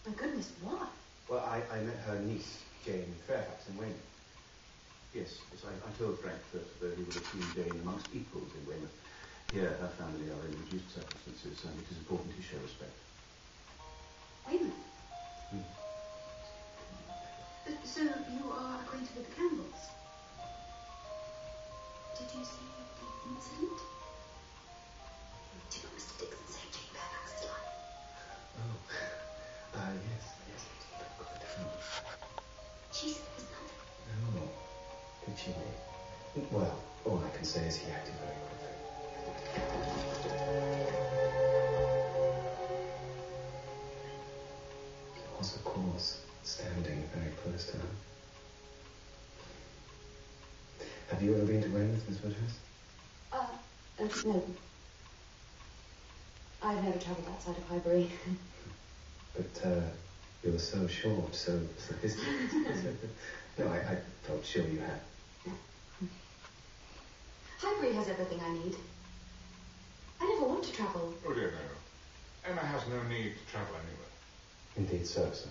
My goodness, why? Well, I met her niece, Jane, in Fairfax in Weymouth. Yes, I told Frank that he would have seen Jane amongst equals in Weymouth. Here, her family are in reduced circumstances, and it is important he show respect. Weymouth? So you are acquainted with the Campbells? Did you see the incident? Did Mr. Dixon save Jane Fairfax's life? Oh, yes. She said it was nothing. No. Did she? Well, all I can say is he acted very quickly. He was, of course, standing very close to her. Have you ever been to Weymouth, Miss Woodhouse? No. I've never travelled outside of Highbury. But, you were so short, so No, I felt sure you had. Highbury has everything I need. I never want to travel. Oh dear, no. Emma has no need to travel anywhere. Indeed so, sir.